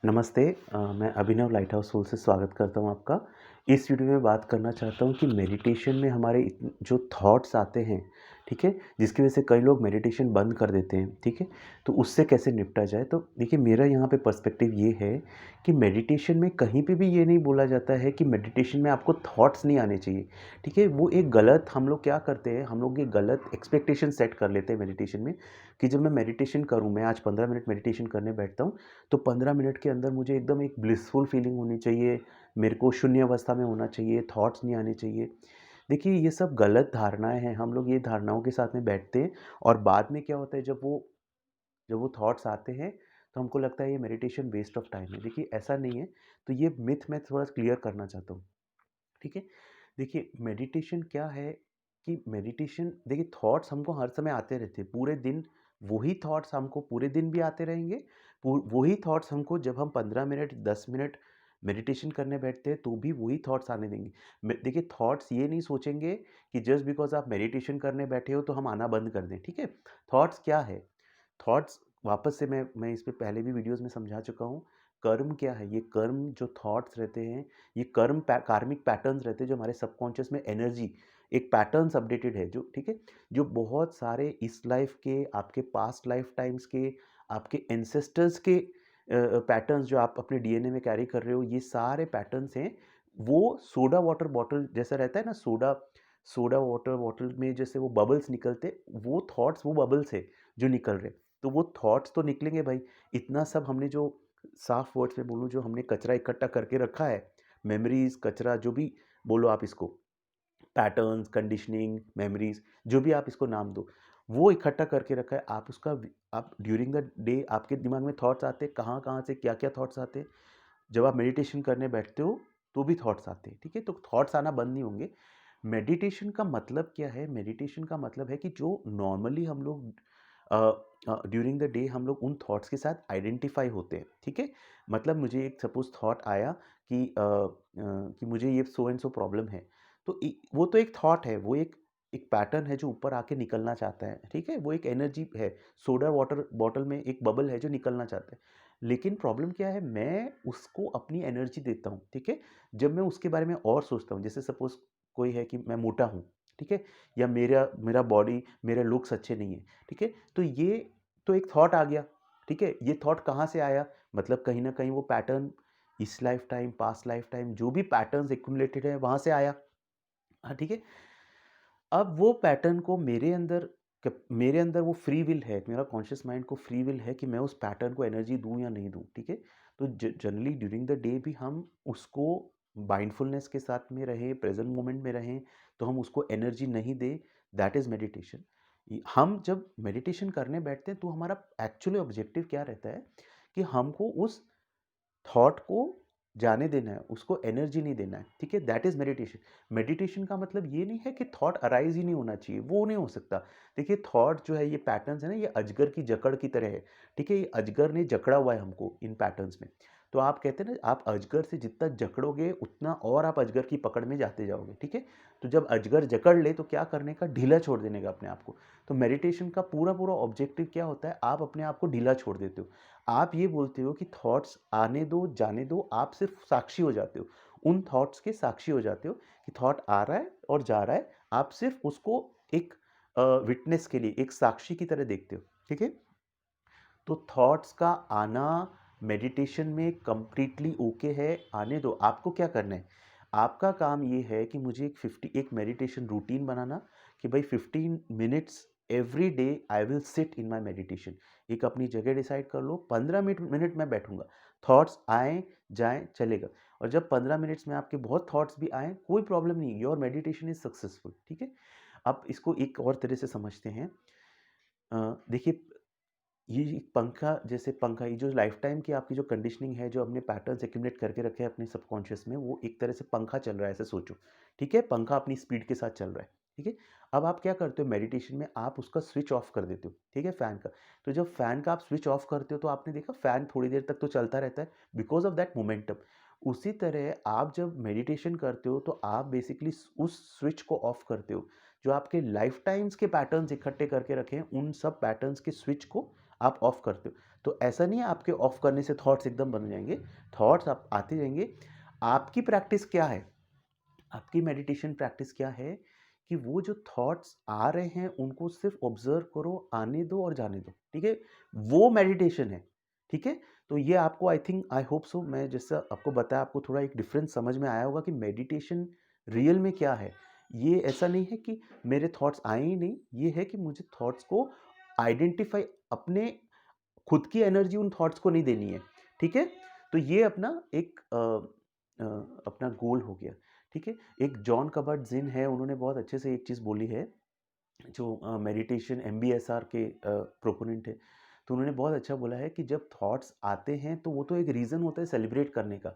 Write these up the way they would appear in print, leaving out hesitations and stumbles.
नमस्ते। मैं अभिनव light house soul से स्वागत करता हूँ आपका। इस वीडियो में बात करना चाहता हूँ कि मेडिटेशन में हमारे जो थॉट्स आते हैं, ठीक है? जिसकी वजह से कई लोग मेडिटेशन बंद कर देते हैं, ठीक है? तो उससे कैसे निपटा जाए? तो देखिए, मेरा यहाँ पे पर्सपेक्टिव ये है कि मेडिटेशन में कहीं पे भी ये नहीं बोला जाता है कि मेडिटेशन में आपको थॉट्स नहीं आने चाहिए, ठीक है? वो एक गलत हम लोग क्या करते हैं, हम लोग ये गलत एक्सपेक्टेशन सेट कर लेते हैं मेडिटेशन में कि जब मैं मेडिटेशन करूँ, मैं आज 15 मिनट मेडिटेशन करने बैठता हूँ, तो 15 मिनट के अंदर मुझे एकदम एक ब्लिसफुल फीलिंग होनी चाहिए, मेरे को शून्य अवस्था में होना चाहिए, थॉट्स नहीं आने चाहिए। देखिए, ये सब गलत धारणाएँ हैं, हम लोग ये धारणाओं के साथ में बैठते हैं और बाद में क्या होता है, जब वो थॉट्स आते हैं, तो हमको लगता है ये मेडिटेशन वेस्ट ऑफ टाइम है। देखिए, ऐसा नहीं है, तो ये मिथ मैं थोड़ा क्लियर करना चाहता हूँ, ठीक है? देखिए, मेडिटेशन क्या है कि मेडिटेशन देखिए, थॉट्स हमको हर समय आते रहते हैं, पूरे दिन वही थॉट्स हमको पूरे दिन भी आते रहेंगे। वही थॉट्स हमको जब हम 15 मिनट 10 मिनट मेडिटेशन करने बैठते हैं तो भी वही थॉट्स आने देंगे। देखिए, थॉट्स ये नहीं सोचेंगे कि जस्ट बिकॉज आप मेडिटेशन करने बैठे हो तो हम आना बंद कर दें, ठीक है? थॉट्स क्या है? थॉट्स वापस से मैं इस पे पहले भी वीडियोस में समझा चुका हूँ। कर्म क्या है? ये कर्म जो थॉट्स रहते हैं, ये कार्मिक पैटर्न्स रहते हैं जो हमारे सबकॉन्शियस में एनर्जी एक पैटर्न्स अपडेटेड है, जो ठीक है, जो बहुत सारे इस लाइफ के, आपके पास्ट लाइफ टाइम्स के, आपके एंसेस्टर्स के पैटर्न्स जो आप अपने डीएनए में कैरी कर रहे हो, ये सारे पैटर्न्स हैं। वो सोडा वाटर बॉटल जैसा रहता है ना, सोडा सोडा वाटर बॉटल में जैसे वो बबल्स निकलते, वो थॉट्स वो बबल्स है जो निकल रहे। तो वो थॉट्स तो निकलेंगे भाई। इतना सब हमने जो साफ वर्ड्स में बोलूँ, जो हमने कचरा इकट्ठा करके रखा है, मेमोरीज कचरा जो भी बोलो आप इसको, पैटर्न्स, कंडीशनिंग, मेमोरीज, जो भी आप इसको नाम दो, वो इकट्ठा करके रखा है। आप ड्यूरिंग द डे आपके दिमाग में थॉट्स आते हैं, कहाँ कहाँ से क्या क्या थॉट्स आते हैं। जब आप मेडिटेशन करने बैठते हो तो भी थॉट्स आते हैं, ठीक है? तो थॉट्स आना बंद नहीं होंगे। मेडिटेशन का मतलब क्या है? मेडिटेशन का मतलब है कि जो नॉर्मली हम लोग ड्यूरिंग द डे हम लोग उन थॉट्स के साथ आइडेंटिफाई होते हैं, ठीक है? मतलब मुझे एक सपोज थॉट आया कि मुझे ये सो एंड सो प्रॉब्लम है, तो वो तो एक थॉट है, वो एक पैटर्न है जो ऊपर आके निकलना चाहता है, ठीक है? वो एक एनर्जी है, सोडा वाटर बॉटल में एक बबल है जो निकलना चाहता है। लेकिन प्रॉब्लम क्या है, मैं उसको अपनी एनर्जी देता हूँ, ठीक है? जब मैं उसके बारे में और सोचता हूँ, जैसे सपोज कोई है कि मैं मोटा हूँ, ठीक है? या मेरा मेरा बॉडी, मेरे लुक्स अच्छे नहीं है, ठीक है? तो ये तो एक थॉट आ गया, ठीक है? ये थॉट कहाँ से आया? मतलब कहीं ना कहीं वो पैटर्न इस life time, past life time, जो भी पैटर्न्स एक्यूमुलेटेड है वहाँ से आया। हाँ, ठीक है? अब वो पैटर्न को मेरे अंदर वो फ्री विल है, मेरा कॉन्शियस माइंड को फ्री विल है कि मैं उस पैटर्न को एनर्जी दूँ या नहीं दूँ, ठीक है? तो जनरली ड्यूरिंग द डे भी हम उसको माइंडफुलनेस के साथ में रहें, प्रेजेंट मोमेंट में रहें, तो हम उसको एनर्जी नहीं दें, दैट इज़ मेडिटेशन। हम जब मेडिटेशन करने बैठते हैं तो हमारा एक्चुअली ऑब्जेक्टिव क्या रहता है कि हमको उस थॉट को जाने देना है, उसको एनर्जी नहीं देना है, ठीक है? That is meditation. मेडिटेशन का मतलब ये नहीं है कि थॉट अराइज़ ही नहीं होना चाहिए, वो नहीं हो सकता। देखिए, थॉट जो है, ये पैटर्न्स है ना, ये अजगर की जकड़ की तरह है, ठीक है? ये अजगर ने जकड़ा हुआ है हमको इन पैटर्न्स में। तो आप कहते हैं ना, आप अजगर से जितना जकड़ोगे उतना और आप अजगर की पकड़ में जाते जाओगे, ठीक है? तो जब अजगर जकड़ ले तो क्या करने का, ढीला छोड़ देने का अपने आप को। तो मेडिटेशन का पूरा पूरा ऑब्जेक्टिव क्या होता है, आप अपने आप को ढीला छोड़ देते हो। आप ये बोलते हो कि थॉट्स आने दो, जाने दो, आप सिर्फ साक्षी हो जाते हो। उन थॉट्स के साक्षी हो जाते हो कि थॉट आ रहा है और जा रहा है, आप सिर्फ उसको एक विटनेस के लिए, एक साक्षी की तरह देखते हो, ठीक है? तो थॉट्स का आना मेडिटेशन में कंप्लीटली ओके है, आने दो। आपको क्या करना है? आपका काम ये है कि मुझे एक मेडिटेशन रूटीन बनाना, कि भाई 15 minutes every day I will sit in my meditation. एक अपनी जगह डिसाइड कर लो, 15 मिनट मैं बैठूंगा। थॉट्स आए जाएं चलेगा। और जब 15 मिनट्स में आपके बहुत थॉट्स भी आए, कोई प्रॉब्लम नहीं, योर मेडिटेशन इज सक्सेसफुल, ठीक है? अब इसको एक और तरह से समझते हैं। देखिए, ये एक पंखा, जैसे पंखा, ये जो लाइफ टाइम की आपकी जो कंडीशनिंग है, जो हमने पैटर्न्स एक्यूमुलेट करके रखे हैं अपने सबकॉन्शियस में, वो एक तरह से पंखा चल रहा है, ऐसे सोचो, ठीक है? पंखा अपनी स्पीड के साथ चल रहा है, ठीक है? अब आप क्या करते हो मेडिटेशन में, आप उसका स्विच ऑफ कर देते हो, ठीक है, फैन का। तो जब फैन का आप स्विच ऑफ करते हो तो आपने देखा फैन थोड़ी देर तक तो चलता रहता है, बिकॉज ऑफ दैट मोमेंटम। उसी तरह आप जब मेडिटेशन करते हो तो आप बेसिकली उस स्विच को ऑफ करते हो, जो आपके लाइफ टाइम्स के पैटर्न्स इकट्ठे करके रखे हैं, उन सब पैटर्न्स के स्विच को आप ऑफ करते हो। तो ऐसा नहीं है आपके ऑफ करने से थॉट्स एकदम बंद हो जाएंगे, थॉट्स आप आते जाएंगे। आपकी प्रैक्टिस क्या है, आपकी मेडिटेशन प्रैक्टिस क्या है कि वो जो थॉट्स आ रहे हैं उनको सिर्फ ऑब्जर्व करो, आने दो और जाने दो, ठीक है। वो मेडिटेशन है, ठीक है। तो ये आपको I think I hope so, मैं जैसा आपको बताया आपको थोड़ा एक डिफरेंस समझ में आया होगा कि मेडिटेशन रियल में क्या है। ये ऐसा नहीं है कि मेरे थॉट्स आए ही नहीं, ये है कि मुझे थॉट्स को आइडेंटिफाई, अपने खुद की एनर्जी उन थॉट्स को नहीं देनी है, ठीक है। तो ये अपना एक अपना गोल हो गया, ठीक है। एक जॉन कबर्ट जिन है, उन्होंने बहुत अच्छे से एक चीज़ बोली है, जो मेडिटेशन एमबीएसआर के प्रोपोनेंट है। तो उन्होंने बहुत अच्छा बोला है कि जब थॉट्स आते हैं तो वो तो एक रीज़न होता है सेलिब्रेट करने का।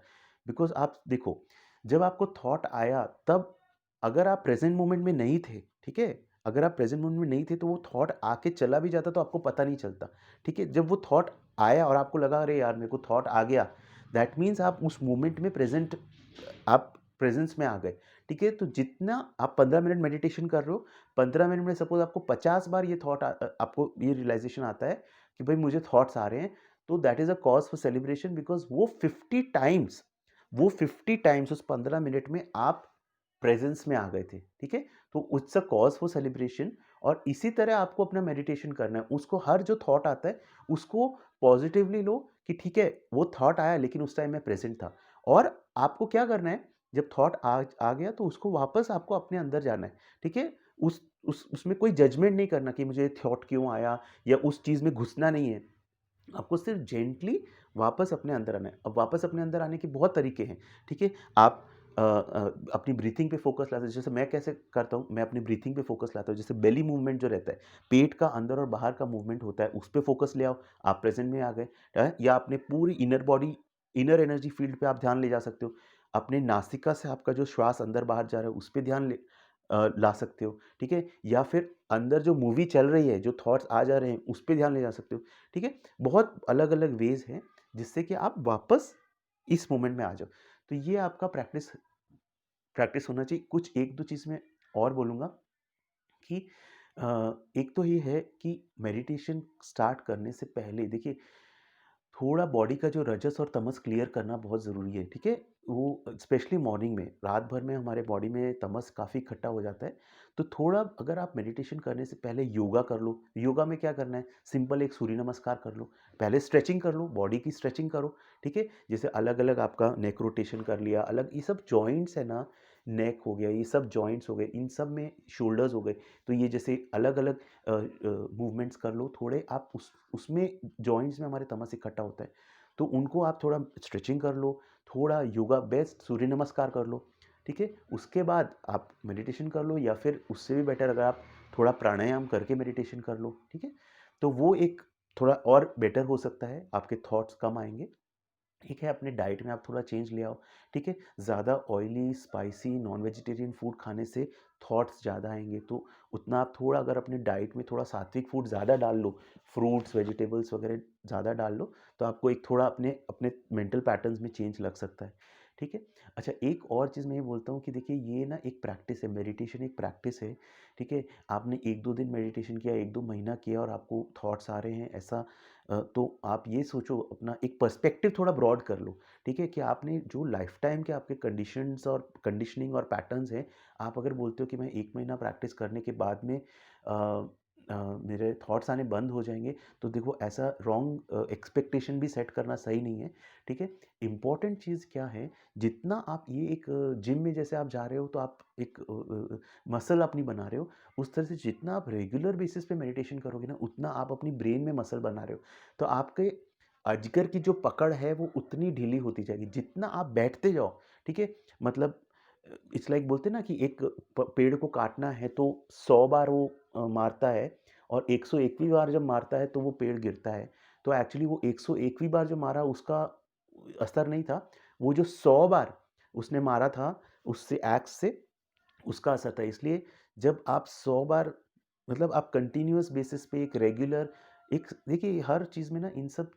बिकॉज आप देखो, जब आपको थॉट आया तब अगर आप प्रेजेंट मोमेंट में नहीं थे, ठीक है, अगर आप प्रेजेंट मोमेंट में नहीं थे तो वो थॉट आके चला भी जाता तो आपको पता नहीं चलता, ठीक है। जब वो थॉट आया और आपको लगा अरे यार मेरे को थॉट आ गया, दैट मीन्स आप उस मोमेंट में प्रेजेंट, आप प्रेजेंस में आ गए, ठीक है। तो जितना आप 15 मिनट मेडिटेशन कर रहे हो, 15 मिनट में सपोज आपको 50 बार ये थॉट आपको ये रियलाइजेशन आता है कि भाई मुझे थॉट्स आ रहे हैं, तो that is a cause for celebration. Because वो 50 टाइम्स, वो 50 टाइम्स उस 15 मिनट में आप प्रेजेंस में आ गए थे, ठीक है। तो it's a cause for celebration. और इसी तरह आपको अपना मेडिटेशन करना है, उसको हर जो थॉट आता है उसको पॉजिटिवली लो कि ठीक है वो थॉट आया लेकिन उस टाइम मैं प्रेजेंट था। और आपको क्या करना है, जब थॉट आ गया तो उसको वापस आपको अपने अंदर जाना है, ठीक है। उसमें कोई जजमेंट नहीं करना कि मुझे थॉट क्यों आया, या उस चीज़ में घुसना नहीं है। आपको सिर्फ जेंटली वापस अपने अंदर आना है। अब वापस अपने अंदर आने के बहुत तरीके हैं, ठीक है। आप अपनी ब्रीथिंग पे फोकस लाते हैं, जैसे मैं कैसे करता हूँ, मैं अपनी ब्रीथिंग पे फोकस लाता हूँ। जैसे बेली मूवमेंट जो रहता है, पेट का अंदर और बाहर का मूवमेंट होता है, उस पर फोकस ले आओ, आप प्रेजेंट में आ गए। या अपने पूरी inner body, inner energy field पे आप ध्यान ले जा सकते हो। अपने नासिका से आपका जो श्वास अंदर बाहर जा रहा है उस पर ध्यान ला सकते हो, ठीक है। या फिर अंदर जो मूवी चल रही है, जो थॉट्स आ जा रहे हैं उस पर ध्यान ले जा सकते हो, ठीक है। बहुत अलग अलग वेज हैं जिससे कि आप वापस इस मोमेंट में आ जाओ। तो ये आपका प्रैक्टिस प्रैक्टिस होना चाहिए। कुछ एक दो चीज़ मैं और बोलूँगा कि एक तो ये है कि मेडिटेशन स्टार्ट करने से पहले देखिए, थोड़ा बॉडी का जो रजस और तमस क्लियर करना बहुत ज़रूरी है, ठीक है। वो स्पेशली मॉर्निंग में, रात भर में हमारे बॉडी में तमस काफ़ी इकट्ठा हो जाता है। तो थोड़ा अगर आप मेडिटेशन करने से पहले योगा कर लो। योगा में क्या करना है, सिंपल एक सूर्य नमस्कार कर लो, पहले स्ट्रेचिंग कर लो, बॉडी की स्ट्रेचिंग करो, ठीक है। जैसे अलग अलग आपका नेक रोटेशन कर लिया, अलग ये सब जॉइंट्स है ना, नेक हो गया, ये सब जॉइंट्स हो गए, इन सब में शोल्डर्स हो गए। तो ये जैसे अलग अलग मूवमेंट्स कर लो थोड़े, आप उसमें जॉइंट्स में हमारे तमस इकट्ठा होता है, तो उनको आप थोड़ा स्ट्रेचिंग कर लो, थोड़ा योगा, बेस्ट सूर्य नमस्कार कर लो, ठीक है। उसके बाद आप मेडिटेशन कर लो, या फिर उससे भी बेटर अगर आप थोड़ा प्राणायाम करके मेडिटेशन कर लो, ठीक है। तो वो एक थोड़ा और बेटर हो सकता है, आपके थॉट्स कम आएंगे, ठीक है। अपने डाइट में आप थोड़ा चेंज ले आओ, ठीक है। ज़्यादा oily spicy non vegetarian food खाने से थॉट्स ज़्यादा आएंगे, तो उतना आप थोड़ा अगर अपने डाइट में थोड़ा सात्विक फूड ज़्यादा डाल लो, फ्रूट्स वेजिटेबल्स वगैरह ज़्यादा डाल लो, तो आपको एक थोड़ा अपने अपने मेंटल पैटर्न्स में चेंज लग सकता है, ठीक है। अच्छा, एक और चीज़ मैं ये बोलता हूँ कि देखिए ये ना एक प्रैक्टिस है, मेडिटेशन एक प्रैक्टिस है, ठीक है। आपने 1-2 दिन मेडिटेशन किया, 1-2 महीना किया और आपको थॉट्स आ रहे हैं ऐसा, तो आप ये सोचो, अपना एक पर्सपेक्टिव थोड़ा ब्रॉड कर लो, ठीक है। कि आपने जो लाइफ टाइम के आपके कंडीशंस और कंडीशनिंग और पैटर्न्स हैं, आप अगर बोलते हो कि मैं 1 महीना प्रैक्टिस करने के बाद में मेरे थॉट्स आने बंद हो जाएंगे, तो देखो ऐसा रॉन्ग एक्सपेक्टेशन भी सेट करना सही नहीं है, ठीक है। इम्पॉर्टेंट चीज़ क्या है, जितना आप ये एक जिम में जैसे आप जा रहे हो तो आप एक मसल अपनी बना रहे हो, उस तरह से जितना आप रेगुलर बेसिस पे मेडिटेशन करोगे ना, उतना आप अपनी ब्रेन में मसल बना रहे हो। तो आपके अजगर की जो पकड़ है वो उतनी ढीली होती जाएगी जितना आप बैठते जाओ, ठीक है। मतलब इट्स लाइक बोलते हैं ना कि एक पेड़ को काटना है तो 100 बार वो मारता है, और 101वीं बार जब मारता है तो वो पेड़ गिरता है। तो एक्चुअली वो 101वीं बार जो मारा उसका असर नहीं था, वो जो 100 बार उसने मारा था उससे एक्स से, उसका असर था। इसलिए जब आप 100 बार, मतलब आप कंटिन्यूअस बेसिस पे एक रेगुलर, एक देखिए हर चीज़ में ना, इन सब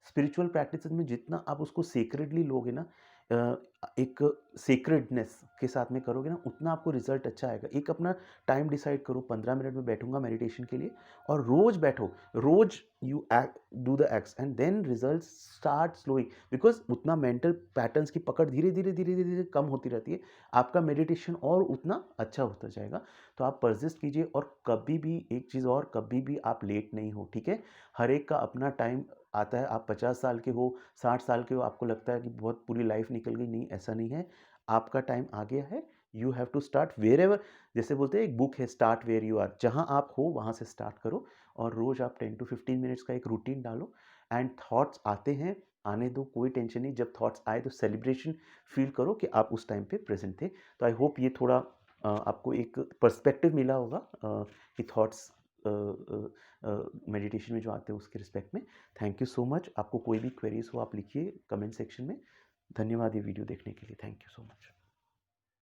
स्पिरिचुअल प्रैक्टिसेस में जितना आप उसको सेक्रेडली लोगे ना, एक सेक्रेडनेस के साथ में करोगे ना, उतना आपको रिज़ल्ट अच्छा आएगा। एक अपना टाइम डिसाइड करो, 15 मिनट में बैठूँगा मेडिटेशन के लिए, और रोज़ बैठो, रोज़ you act do the acts and then results start slowing, because उतना मेंटल पैटर्न्स की पकड़ धीरे-धीरे कम होती रहती है। आपका मेडिटेशन और उतना अच्छा होता जाएगा। तो आप परसिस्ट कीजिए, और कभी भी एक चीज़ और, कभी भी आप लेट नहीं हो, ठीक है? हर एक का अपना टाइम आता है। आप 50 साल के हो, 60 साल के हो, आपको लगता है कि बहुत पूरी लाइफ निकल गई, नहीं, ऐसा नहीं है। आपका टाइम आ गया है। You have to start wherever, जैसे बोलते हैं एक बुक है स्टार्ट वेयर यू आर, जहाँ आप हो वहाँ से स्टार्ट करो, और रोज़ आप 10 टू 15 मिनट्स का एक रूटीन डालो। एंड थॉट्स आते हैं, आने दो, कोई टेंशन नहीं। जब थॉट्स आए तो सेलिब्रेशन फील करो कि आप उस टाइम पे प्रेज़ेंट थे। तो आई होप ये थोड़ा आपको एक पर्सपेक्टिव मिला होगा कि थॉट्स मेडिटेशन में जो आते हैं उसके रिस्पेक्ट में। Thank you so much. आपको कोई भी क्वेरीज़ हो आप लिखिए कमेंट सेक्शन में। धन्यवाद ये वीडियो देखने के लिए। Thank you so much.